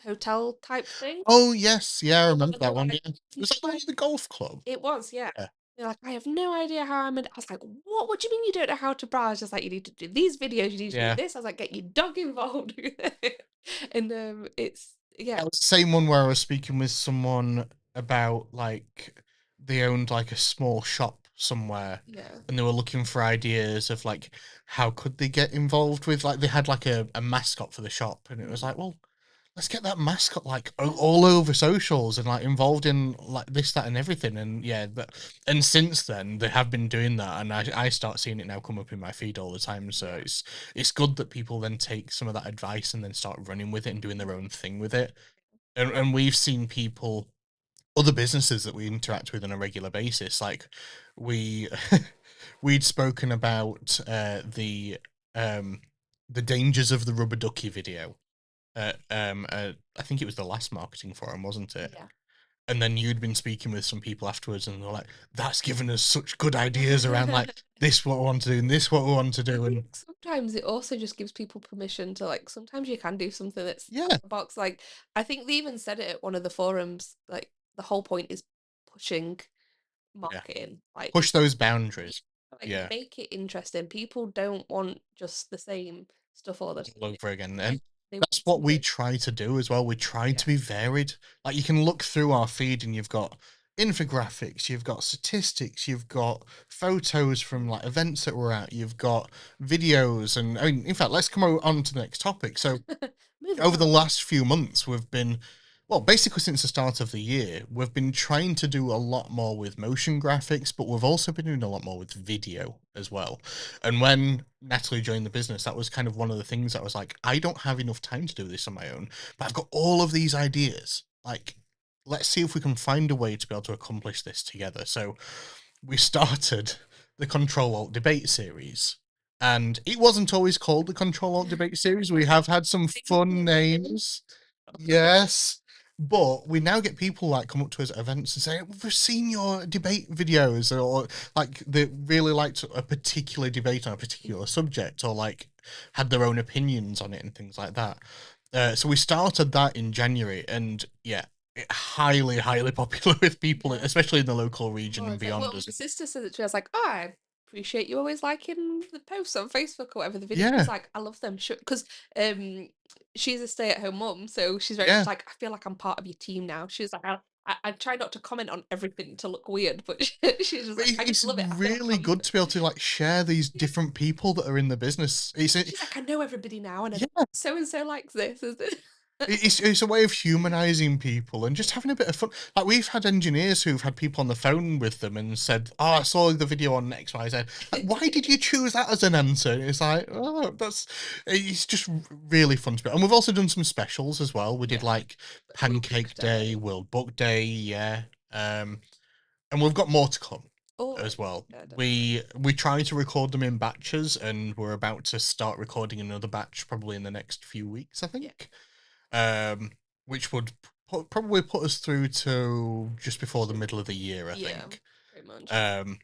hotel type thing. Oh yes, yeah, I remember that one. Yeah. Was that the one at the golf club? It was, yeah. They're like, I have no idea how I'm. I was like, what do you mean you don't know how to browse? Just like, you need to do these videos, you need to do this. I was like, get your dog involved with it. And it's It was the same one where I was speaking with someone about like they owned like a small shop somewhere, and they were looking for ideas of like how could they get involved with, like they had like a mascot for the shop, and it was like, well, let's get that mascot like all over socials and like involved in like this, that, and everything. And yeah, and since then they have been doing that, and I start seeing it now come up in my feed all the time. So Yeah. it's good that people then take some of that advice and then start running with it and doing their own thing with it. And we've seen people, other businesses that we interact with on a regular basis, like we we'd spoken about the dangers of the rubber ducky video. I think it was the last marketing forum, wasn't it? Yeah. And then you'd been speaking with some people afterwards, and they're like, "That's given us such good ideas around like this what we want to do and this what we want to I do." And think sometimes it also just gives people permission to like sometimes you can do something that's out yeah, of the box. Like I think they even said it at one of the forums, like the whole point is pushing yeah, marketing. Like push those yeah, boundaries. like Yeah, make it interesting. People don't want just the same stuff all the time. all over again. And They want that's what we something. try to do as well. We try Yeah. to be varied. Like you can look through our feed and you've got infographics, you've got statistics, you've got photos from like events that we're at, you've got videos, and I mean, in fact, let's come on to the next topic. So Moving over the on. last few months, we've been, well, basically since the start of the year, we've been trying to do a lot more with motion graphics, but we've also been doing a lot more with video as well. And when Natalie joined the business, that was kind of one of the things that was like, I don't have enough time to do this on my own, but I've got all of these ideas. Like, let's see if we can find a way to be able to accomplish this together. So we started the Control Alt Debate series. And it wasn't always called the Control Alt Debate series. We have had some Things fun will change. names. Yes. But we now get people like come up to us at events and say, "We've seen your debate videos," or like they really liked a particular debate on a particular subject, or like had their own opinions on it and things like that. So we started that in January, and yeah, highly, highly popular with people, Yeah. especially in the local region Oh, and it's like, beyond well, as my well. sister said it to me. I was like, oh, I appreciate you always liking the posts on Facebook or whatever the video. She's Yeah, like, I love them. Because she's a stay-at-home mum, so she's very yeah. much like, I feel like I'm part of your team now. She's like, I try not to comment on everything to look weird, but she's just But like, I just it's love it. I feel like really I'm. good to be able to like share these Yeah. different people that are in the business. She's like, I know everybody now, and Yeah, so and so likes this. Is it? it's a way of humanizing people and just having a bit of fun. Like we've had engineers who've had people on the phone with them and said, "Oh, I saw the video on XYZ. Like, why did you choose that as an answer?" And it's like, oh, it's just really fun to be. And we've also done some specials as well. We did Yeah, like World Book Pancake Day, Day. World Book Day, yeah. And we've got more to come Oh, as well. yeah, definitely. We try to record them in batches, and we're about to start recording another batch probably in the next few weeks, I Yeah, think. Um, which would probably put us through to just before the middle of the year, I yeah, think. pretty much. Um,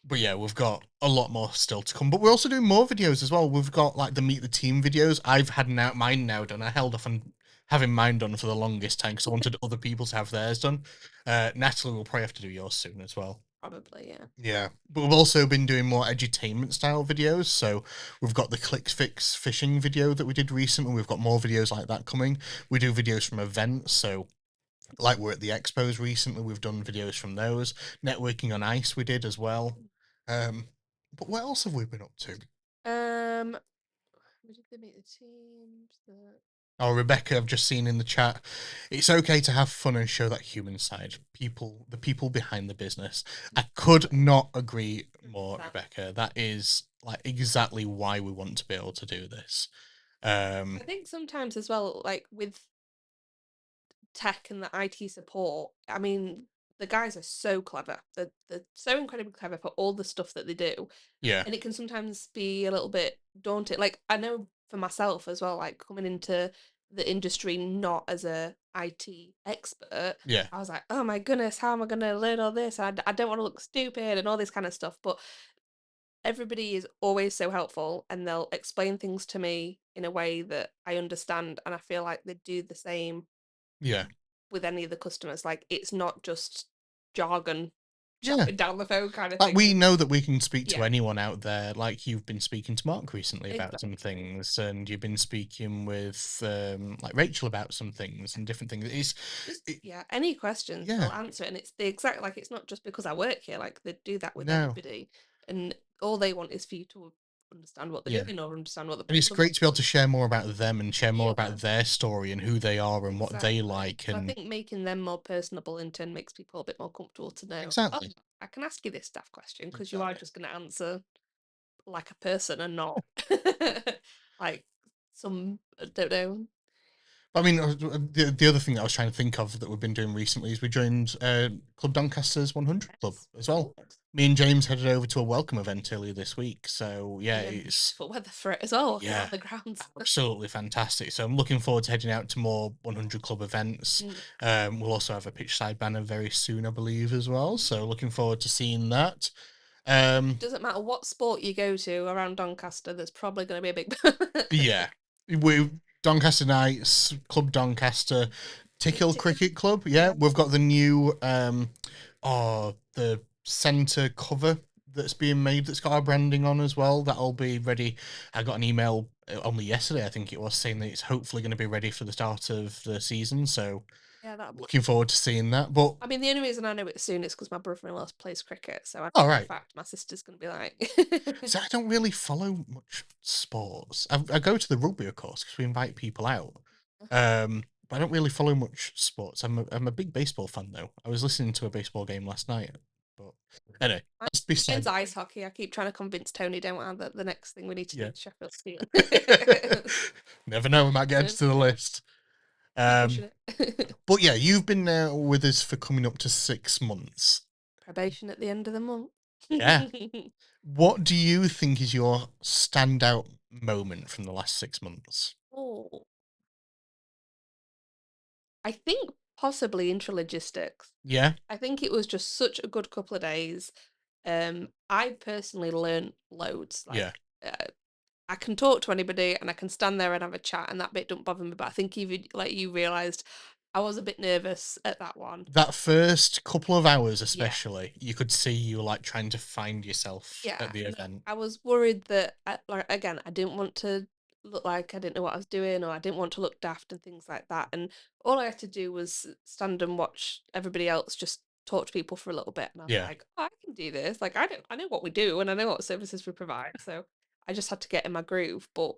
but yeah, we've got a lot more still to come. But we're also doing more videos as well. We've got like the Meet the Team videos. I've had mine now done. I held off on having mine done for the longest time because I wanted other people to have theirs done. Natalie will probably have to do yours soon as well. Probably, yeah. Yeah, but we've also been doing more edutainment style videos. So we've got the Click Fix fishing video that we did recently. We've got more videos like that coming. We do videos from events. So like we're at the expos recently, we've done videos from those. Networking on Ice we did as well. Um, but what else have we been up to? Um, we did the meet the teams. Oh, Rebecca, I've just seen in the chat. It's okay to have fun and show that human side. The people behind the business. I could not agree more, 100%. Rebecca. That is like exactly why we want to be able to do this. I think sometimes as well, like with tech and the IT support, I mean, the guys are so clever. They're so incredibly clever for all the stuff that they do. Yeah, And it can sometimes be a little bit daunting. Like I know for myself as well, like coming into the industry not as a IT expert, yeah, I was like, oh my goodness, how am I going to learn all this? I don't want to look stupid and all this kind of stuff. But everybody is always so helpful and they'll explain things to me in a way that I understand. And I feel like they do the same yeah, with any of the customers. Like it's not just jargon yeah. shouting down the phone kind of Like thing. we know that we can speak to Yeah, anyone out there. Like you've been speaking to Mark recently about some exactly. things, and you've been speaking with like Rachel about some things and different things. Just It, yeah, any questions yeah, they'll answer, and it's the exact like it's not just because I work here. Like they do that with no, anybody, and all they want is for you to understand what they're Yeah. doing or understand what the And it's problem great to be able to is. share more about them and share more Yeah, about their story and who they are and what they exactly. like. So I And think making them more personable in turn makes people a bit more comfortable to know, oh, exactly. I can ask you this daft question because you are Exactly. just going to answer like a person and not like some, I don't know. I mean, the other thing that I was trying to think of that we've been doing recently is we joined Club Doncaster's 100 Club Yes, as we well. did. Me and James headed over to a welcome event earlier this week. So, yeah, And then it's, beautiful weather for it as well, walking yeah, around the grounds. absolutely fantastic. So I'm looking forward to heading out to more 100 Club events. Mm. We'll also have a pitch side banner very soon, I believe, as well. So looking forward to seeing that. Um, Doesn't matter what sport you go to around Doncaster, there's probably going to be a big yeah, we Doncaster Knights, Club Doncaster, Tickhill ticket. Cricket Club. Yeah, Yeah. we've got the new the centre cover that's being made that's got our branding on as well. That'll be ready. I got an email only yesterday, I think it was, saying that it's hopefully going to be ready for the start of the season. So Yeah, that'll be. looking forward to seeing that. But I mean, the only reason I know it soon is because my brother-in-law plays cricket, so I know all for a right. fact my sister's going to be like, So I don't really follow much sports. I go to the rugby, of course, because we invite people out. But I don't really follow much sports. I'm a big baseball fan though. I was listening to a baseball game last night. But anyway, that's beside mine's the ice hockey. I keep trying to convince Tony, don't I, that the next thing we need to do yeah. is Sheffield Steel. Never know, we might get So, to the list. keep Um, pushing it. but yeah, you've been there with us for coming up to 6 months. Probation at the end of the month. Yeah. What do you think is your standout moment from the last 6 months? Oh, I think possibly intralogistics. Yeah, I think it was just such a good couple of days. I personally learned loads. yeah. I can talk to anybody and I can stand there and have a chat, and that bit don't bother me. But I think even like you realised, I was a bit nervous at that one. That first couple of hours, Yeah, especially, you could see you were like trying to find yourself yeah. at the And event. I was worried that, like again, I didn't want to look like I didn't know what I was doing, or I didn't want to look daft and things like that. And all I had to do was stand and watch everybody else just talk to people for a little bit, and I was Yeah, like, oh, I can do this. Like I know what we do, and I know what services we provide. So I just had to get in my groove. But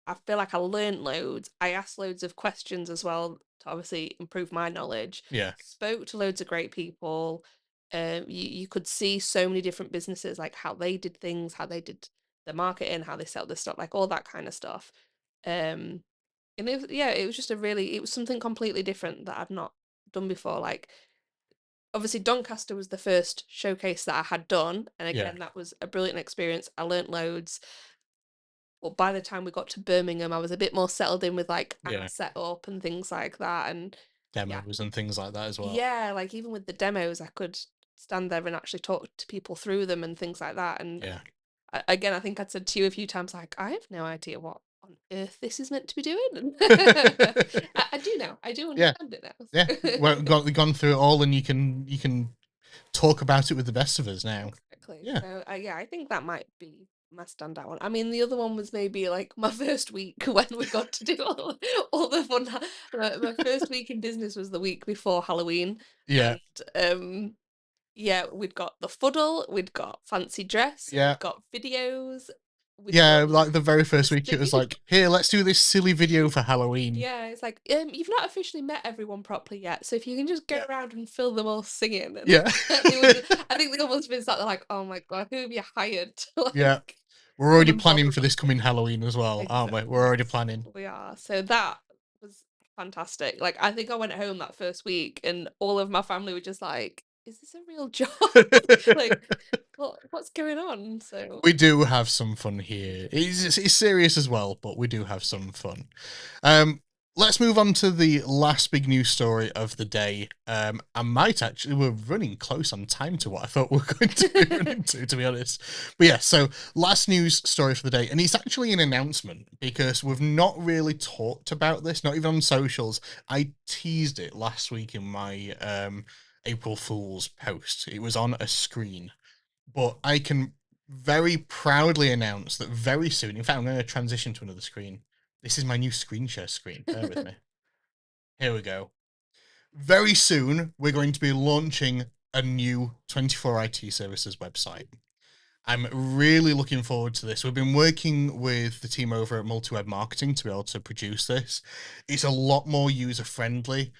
I feel like I learned loads. I asked loads of questions as well to obviously improve my knowledge. yeah, Spoke to loads of great people. You could see so many different businesses, like how they did things, how they did the marketing, how they sell their stuff, like all that kind of stuff. Um, and it was just it was something completely different that I'd not done before. Like obviously Doncaster was the first showcase that I had done, and yeah, again that was a brilliant experience. I learnt loads. But by the time we got to Birmingham, I was a bit more settled in with like our yeah. setup and things like that. And yeah, Demos and things like that as well. yeah, like even with the demos, I could stand there and actually talk to people through them and things like that. And Yeah, again, I think I'd said to you a few times, like, I have no idea what on earth this is meant to be doing. And I do now. I do yeah, understand it yeah. now. Well, gone through it all, and you can talk about it with the best of us now. Exactly. Yeah, So yeah, I think that might be my standout one. I mean, the other one was maybe like my first week when we got to do all the fun. My first week in business was the week before Halloween, yeah, and yeah, we'd got the fuddle, we'd got fancy dress, yeah. we'd got videos, we'd Yeah, done like the very the first week, it was singing. like, here, let's do this silly video for Halloween. Yeah, it's like you've not officially met everyone properly yet, so if you can just go Yeah, around and film them all singing, and yeah, they were just, I think they almost been sat there like, oh my god, who have you hired to yeah. like We're come already and bother planning for us? this coming Halloween as well, aren't we? We're Exactly, already planning. we are. So that was fantastic. Like I think I went home that first week, and all of my family were just like, "Is this a real job? Like, what's going on?" So. We do have some fun here. It's serious as well, but we do have some fun. Um, let's move on to the last big news story of the day. I might actually, we're running close on time to what I thought we were going to be running to be honest. But yeah, so last news story for the day, and it's actually an announcement because we've not really talked about this, not even on socials. I teased it last week in my April Fool's post. It was on a screen, but I can very proudly announce that very soon, in fact, I'm going to transition to another screen. This is my new screen share screen. Bear with me. Here we go. Very soon, we're going to be launching a new 24 IT Services website. I'm really looking forward to this. We've been working with the team over at Multiweb Marketing to be able to produce this. It's a lot more user friendly.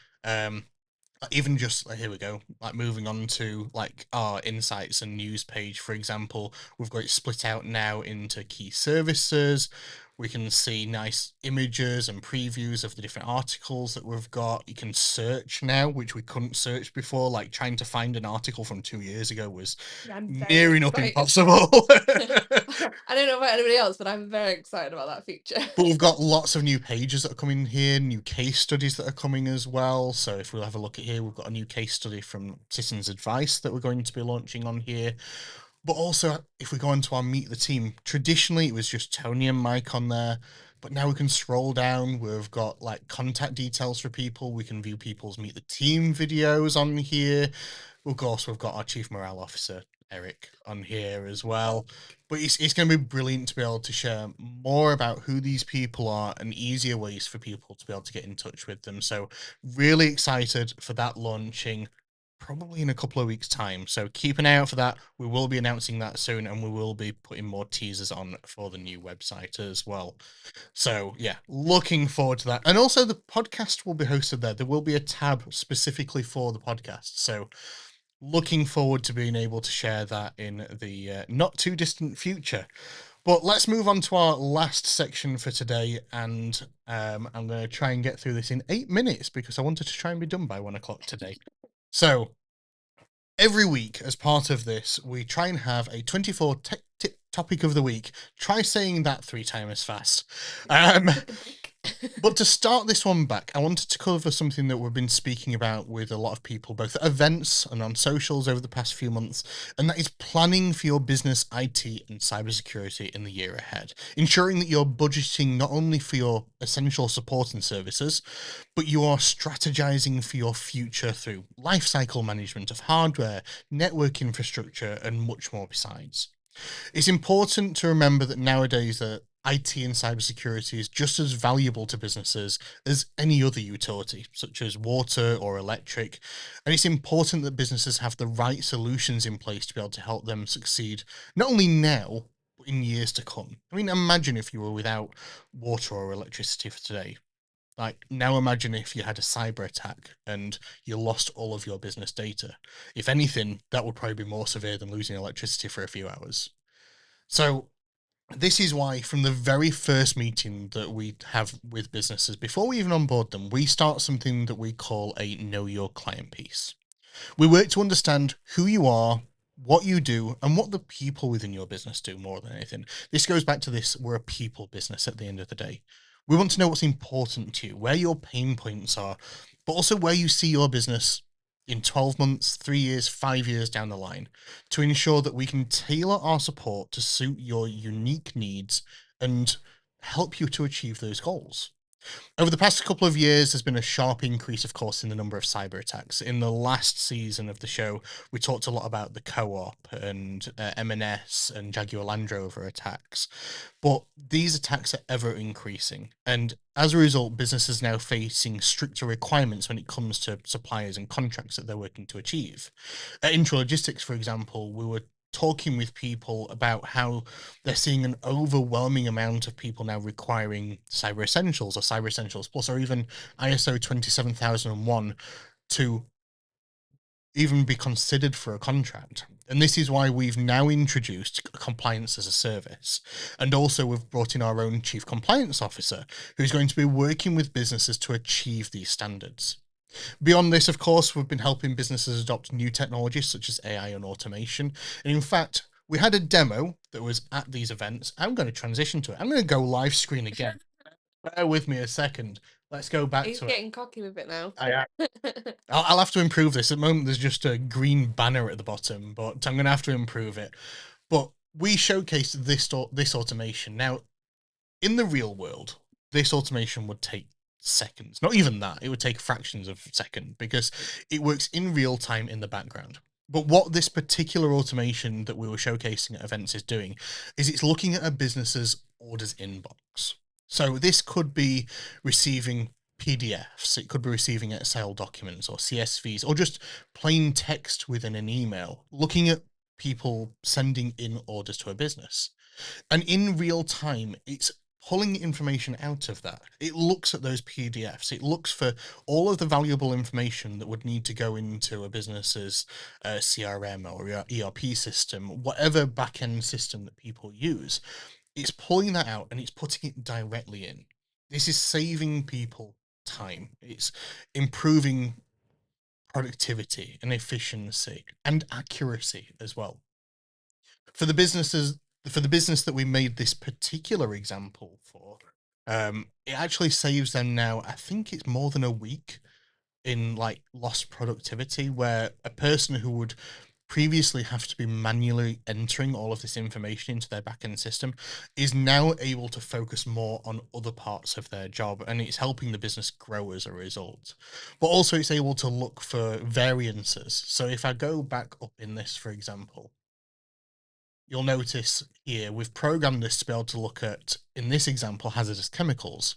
Even just here we go, like moving on to like our insights and news page, for example, we've got it split out now into key services. We can see nice images and previews of the different articles that we've got. You can search now, which we couldn't search before. Like trying to find an article from 2 years ago was Yeah, I'm very near enough excited. impossible. I don't know about anybody else, but I'm very excited about that feature. But we've got lots of new pages that are coming here, new case studies that are coming as well. So if we'll have a look at here, we've got a new case study from Citizens Advice that we're going to be launching on here. But also, if we go into our Meet the Team, traditionally it was just Tony and Mike on there. But now we can scroll down. We've got like contact details for people. We can view people's Meet the Team videos on here. Of course, we've got our Chief Morale Officer, Eric, on here as well. But it's going to be brilliant to be able to share more about who these people are and easier ways for people to be able to get in touch with them. So, really excited for that launching probably in a couple of weeks' time. So, keep an eye out for that. We will be announcing that soon and we will be putting more teasers on for the new website as well. So, yeah, looking forward to that. And also, the podcast will be hosted there. There will be a tab specifically for the podcast. So, looking forward to being able to share that in the not too distant future. But let's move on to our last section for today, and I'm going to try and get through this in 8 minutes because I wanted to try and be done by 1 o'clock today. So every week, as part of this, we try and have a 24 tech tip topic of the week. Try saying that 3 times as fast. But to start this one back, I wanted to cover something that we've been speaking about with a lot of people, both at events and on socials over the past few months, and that is planning for your business IT and cybersecurity in the year ahead, ensuring that you're budgeting not only for your essential support and services, but you are strategizing for your future through lifecycle management of hardware, network infrastructure, and much more besides. It's important to remember that nowadays that IT and cybersecurity is just as valuable to businesses as any other utility, such as water or electric. And it's important that businesses have the right solutions in place to be able to help them succeed, not only now, but in years to come. I mean, imagine if you were without water or electricity for today. Like, now imagine if you had a cyber attack and you lost all of your business data. If anything, that would probably be more severe than losing electricity for a few hours. So, this is why, from the very first meeting that we have with businesses, before we even onboard them, we start something that we call a Know Your Client piece. We work to understand who you are, what you do, and what the people within your business do more than anything. This goes back to this, we're a people business at the end of the day. We want to know what's important to you, where your pain points are, but also where you see your business in 12 months, 3 years, 5 years down the line, to ensure that we can tailor our support to suit your unique needs and help you to achieve those goals. Over the past couple of years, there's been a sharp increase, of course, in the number of cyber attacks. In the last season of the show, we talked a lot about the Co-op and M&S and Jaguar Land Rover attacks. But these attacks are ever increasing. And as a result, businesses are now facing stricter requirements when it comes to suppliers and contracts that they're working to achieve. At Intralogistics, for example, we were talking with people about how they're seeing an overwhelming amount of people now requiring Cyber Essentials or Cyber Essentials Plus or even ISO 27001 to even be considered for a contract. And this is why we've now introduced compliance as a service. And also we've brought in our own chief compliance officer who's going to be working with businesses to achieve these standards. Beyond this, of course, we've been helping businesses adopt new technologies such as AI and automation. And in fact, we had a demo that was at these events. I'm going to transition to it. I'm going to go live screen again. Bear with me a second. Let's go back He's to getting cocky with it now. I'll have to improve this. At the moment, there's just a green banner at the bottom, but I'm going to have to improve it. But we showcased this automation. Now, in the real world, this automation would take seconds. Not even that. It would take fractions of a second because it works in real time in the background. But what this particular automation that we were showcasing at events is doing is it's looking at a business's orders inbox. So this could be receiving PDFs, it could be receiving Excel documents or CSVs or just plain text within an email, looking at people sending in orders to a business. And in real time, it's pulling information out of that. It looks at those PDFs. It looks for all of the valuable information that would need to go into a business's CRM or ERP system, whatever back-end system that people use. It's pulling that out and it's putting it directly in. This is saving people time. It's improving productivity and efficiency and accuracy as well. For the business that we made this particular example for, it actually saves them now, I think it's more than a week in like lost productivity, where a person who would previously have to be manually entering all of this information into their backend system is now able to focus more on other parts of their job, and it's helping the business grow as a result. But also it's able to look for variances. So if I go back up in this, for example, you'll notice here we've programmed this to be able to look at, in this example, hazardous chemicals,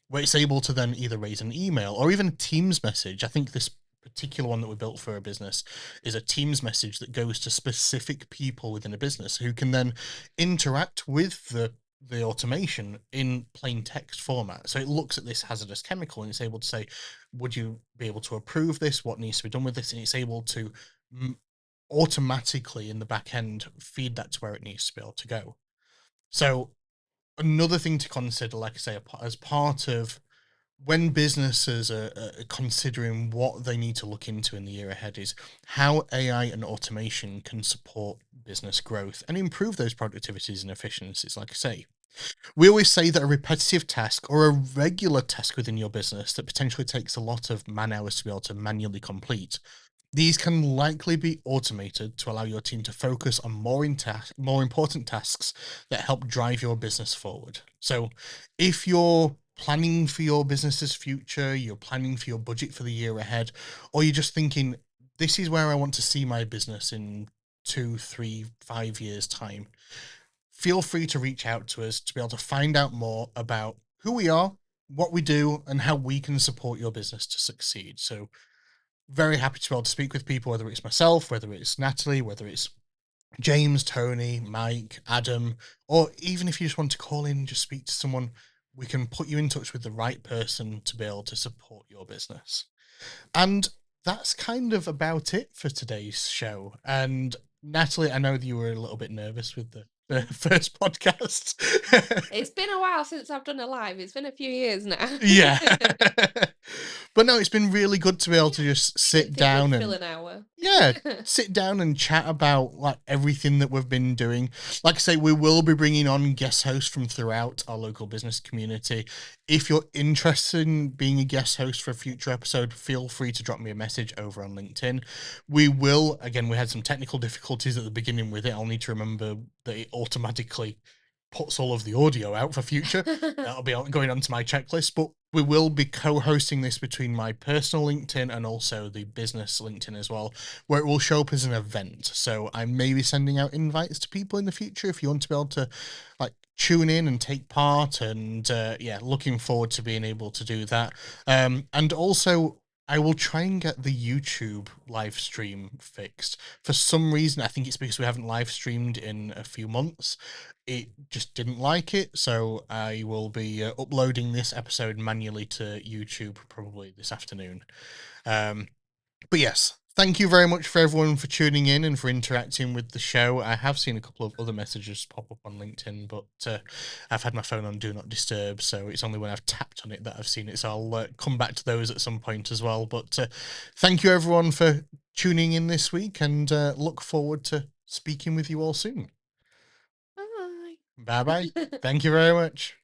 where it's able to then either raise an email or even a Teams message. I think this particular one that we built for a business is a Teams message that goes to specific people within a business who can then interact with the automation in plain text format. So it looks at this hazardous chemical and it's able to say, would you be able to approve this? What needs to be done with this? And it's able to automatically in the back end feed that to where it needs to be able to go. So another thing to consider, like I say, as part of when businesses are considering what they need to look into in the year ahead, is how AI and automation can support business growth and improve those productivities and efficiencies. Like I say, we always say that a repetitive task or a regular task within your business that potentially takes a lot of man hours to be able to manually complete, these can likely be automated to allow your team to focus on more important tasks that help drive your business forward. So if you're planning for your business's future, you're planning for your budget for the year ahead, or you're just thinking, this is where I want to see my business in 2, 3, 5 years' time, feel free to reach out to us to be able to find out more about who we are, what we do, and how we can support your business to succeed. So very happy to be able to speak with people, whether it's myself, whether it's Natalie, whether it's James, Tony, Mike, Adam, or even if you just want to call in and just speak to someone, we can put you in touch with the right person to be able to support your business. And that's kind of about it for today's show. And Natalie, I know that you were a little bit nervous with the first podcast. It's been a while since I've done a live. It's been a few years now. Yeah. But no, it's been really good to be able to just sit down and fill an hour. sit down and chat about like everything that we've been doing. Like I say, we will be bringing on guest hosts from throughout our local business community. If you're interested in being a guest host for a future episode, feel free to drop me a message over on LinkedIn. We had some technical difficulties at the beginning with it. I'll need to remember that it automatically puts all of the audio out for future. That'll be going onto my checklist, but we will be co-hosting this between my personal LinkedIn and also the business LinkedIn as well, where it will show up as an event. So I may be sending out invites to people in the future if you want to be able to like tune in and take part. And looking forward to being able to do that. And also I will try and get the YouTube live stream fixed. For some reason, I think it's because we haven't live streamed in a few months. It just didn't like it, so I will be uploading this episode manually to YouTube probably this afternoon. But yes, thank you very much for everyone for tuning in and for interacting with the show. I have seen a couple of other messages pop up on LinkedIn, but I've had my phone on Do Not Disturb, so it's only when I've tapped on it that I've seen it. So I'll come back to those at some point as well. But thank you everyone for tuning in this week, and look forward to speaking with you all soon. Bye. Bye-bye. Thank you very much.